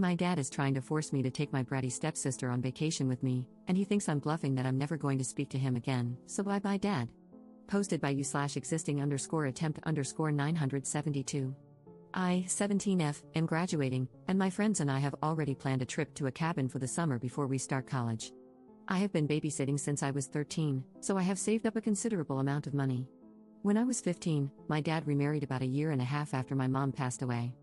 My dad is trying to force me to take my bratty stepsister on vacation with me, and he thinks I'm bluffing that I'm never going to speak to him again, so bye bye dad. Posted by you/existing_attempt_972. I, 17F, am graduating, and my friends and I have already planned a trip to a cabin for the summer before we start college. I have been babysitting since I was 13, so I have saved up a considerable amount of money. When I was 15, my dad remarried about a year and a half after my mom passed away.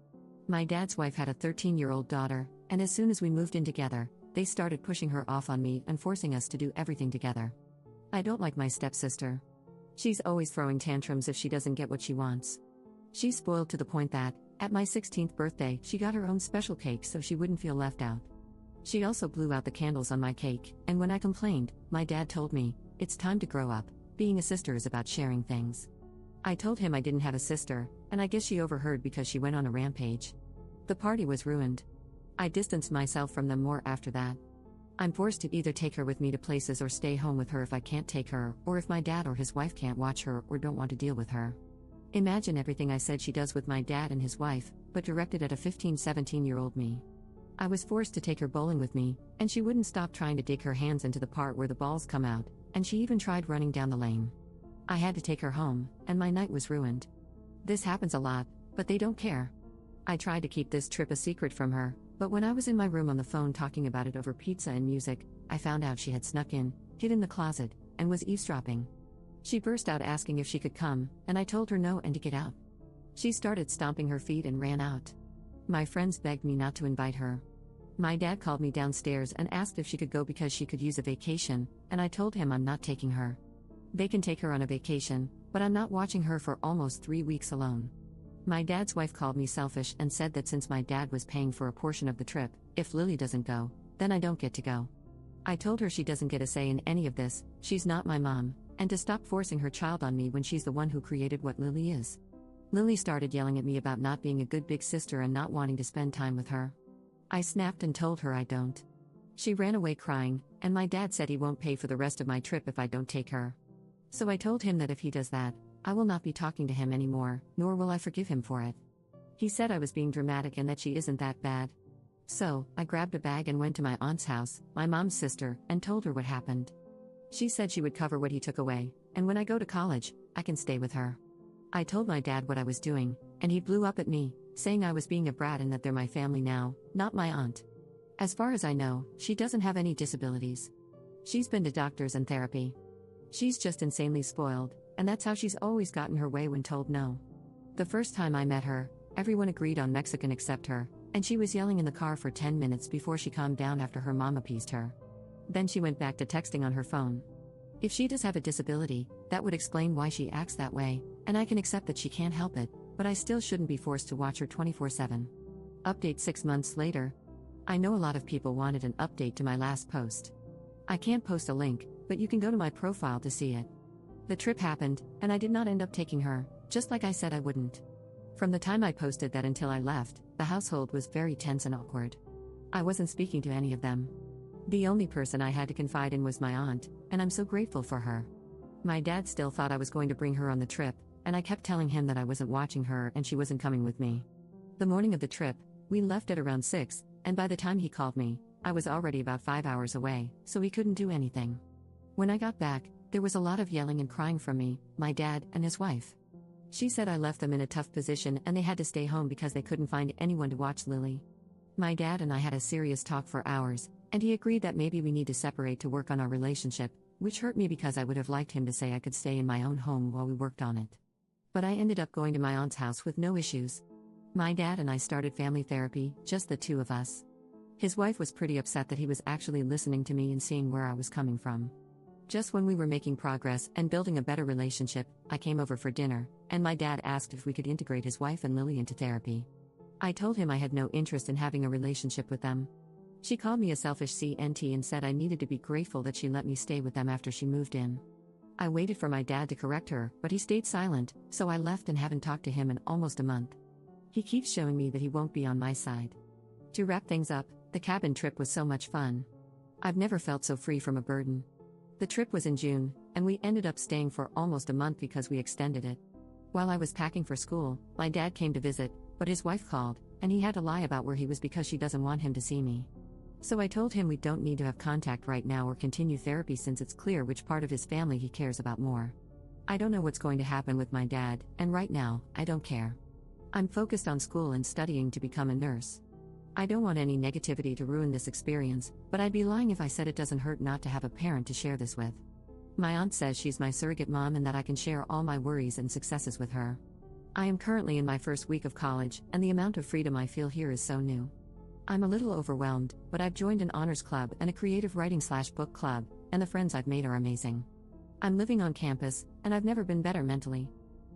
My dad's wife had a 13-year-old daughter, and as soon as we moved in together, they started pushing her off on me and forcing us to do everything together. I don't like my stepsister. She's always throwing tantrums if she doesn't get what she wants. She's spoiled to the point that, at my 16th birthday, she got her own special cake so she wouldn't feel left out. She also blew out the candles on my cake, and when I complained, my dad told me, "It's time to grow up, being a sister is about sharing things." I told him I didn't have a sister, and I guess she overheard because she went on a rampage. The party was ruined. I distanced myself from them more after that. I'm forced to either take her with me to places or stay home with her if I can't take her, or if my dad or his wife can't watch her or don't want to deal with her. Imagine everything I said she does with my dad and his wife, but directed at a 15-17-year-old me. I was forced to take her bowling with me, and she wouldn't stop trying to dig her hands into the part where the balls come out, and she even tried running down the lane. I had to take her home, and my night was ruined. This happens a lot, but they don't care. I tried to keep this trip a secret from her, but when I was in my room on the phone talking about it over pizza and music, I found out she had snuck in, hid in the closet, and was eavesdropping. She burst out asking if she could come, and I told her no and to get out. She started stomping her feet and ran out. My friends begged me not to invite her. My dad called me downstairs and asked if she could go because she could use a vacation, and I told him I'm not taking her. They can take her on a vacation, but I'm not watching her for almost 3 weeks alone. My dad's wife called me selfish and said that since my dad was paying for a portion of the trip, if Lily doesn't go, then I don't get to go. I told her she doesn't get a say in any of this, she's not my mom, and to stop forcing her child on me when she's the one who created what Lily is. Lily started yelling at me about not being a good big sister and not wanting to spend time with her. I snapped and told her I don't. She ran away crying, and my dad said he won't pay for the rest of my trip if I don't take her. So I told him that if he does that, I will not be talking to him anymore, nor will I forgive him for it. He said I was being dramatic and that she isn't that bad. So, I grabbed a bag and went to my aunt's house, my mom's sister, and told her what happened. She said she would cover what he took away, and when I go to college, I can stay with her. I told my dad what I was doing, and he blew up at me, saying I was being a brat and that they're my family now, not my aunt. As far as I know, she doesn't have any disabilities. She's been to doctors and therapy. She's just insanely spoiled, and that's how she's always gotten her way when told no. The first time I met her, everyone agreed on Mexican except her, and she was yelling in the car for 10 minutes before she calmed down after her mom appeased her. Then she went back to texting on her phone. If she does have a disability, that would explain why she acts that way, and I can accept that she can't help it, but I still shouldn't be forced to watch her 24/7. Update 6 months later. I know a lot of people wanted an update to my last post. I can't post a link, but you can go to my profile to see it. The trip happened, and I did not end up taking her, just like I said I wouldn't. From the time I posted that until I left, the household was very tense and awkward. I wasn't speaking to any of them. The only person I had to confide in was my aunt, and I'm so grateful for her. My dad still thought I was going to bring her on the trip, and I kept telling him that I wasn't watching her and she wasn't coming with me. The morning of the trip, we left at around 6, and by the time he called me, I was already about 5 hours away, so he couldn't do anything. When I got back, there was a lot of yelling and crying from me, my dad, and his wife. She said I left them in a tough position and they had to stay home because they couldn't find anyone to watch Lily. My dad and I had a serious talk for hours, and he agreed that maybe we need to separate to work on our relationship, which hurt me because I would have liked him to say I could stay in my own home while we worked on it. But I ended up going to my aunt's house with no issues. My dad and I started family therapy, just the two of us. His wife was pretty upset that he was actually listening to me and seeing where I was coming from. Just when we were making progress and building a better relationship, I came over for dinner, and my dad asked if we could integrate his wife and Lily into therapy. I told him I had no interest in having a relationship with them. She called me a selfish CNT and said I needed to be grateful that she let me stay with them after she moved in. I waited for my dad to correct her, but he stayed silent, so I left and haven't talked to him in almost a month. He keeps showing me that he won't be on my side. To wrap things up, the cabin trip was so much fun. I've never felt so free from a burden. The trip was in June, and we ended up staying for almost a month because we extended it. While I was packing for school, my dad came to visit, but his wife called, and he had to lie about where he was because she doesn't want him to see me. So I told him we don't need to have contact right now or continue therapy since it's clear which part of his family he cares about more. I don't know what's going to happen with my dad, and right now, I don't care. I'm focused on school and studying to become a nurse. I don't want any negativity to ruin this experience, but I'd be lying if I said it doesn't hurt not to have a parent to share this with. My aunt says she's my surrogate mom and that I can share all my worries and successes with her. I am currently in my first week of college, and the amount of freedom I feel here is so new. I'm a little overwhelmed, but I've joined an honors club and a creative writing/book club, and the friends I've made are amazing. I'm living on campus, and I've never been better mentally.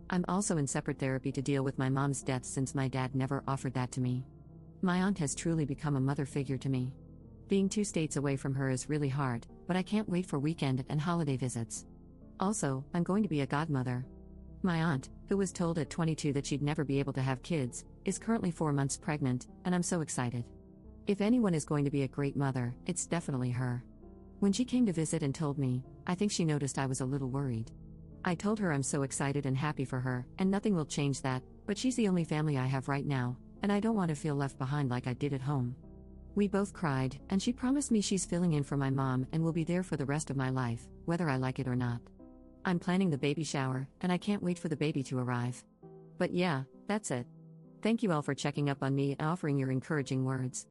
I'm also in separate therapy to deal with my mom's death since my dad never offered that to me. My aunt has truly become a mother figure to me. Being 2 states away from her is really hard, but I can't wait for weekend and holiday visits. Also, I'm going to be a godmother. My aunt, who was told at 22 that she'd never be able to have kids, is currently 4 months pregnant, and I'm so excited. If anyone is going to be a great mother, it's definitely her. When she came to visit and told me, I think she noticed I was a little worried. I told her I'm so excited and happy for her, and nothing will change that, but she's the only family I have right now, and I don't want to feel left behind like I did at home. We both cried, and she promised me she's filling in for my mom and will be there for the rest of my life, whether I like it or not. I'm planning the baby shower, and I can't wait for the baby to arrive. But yeah, that's it. Thank you all for checking up on me and offering your encouraging words.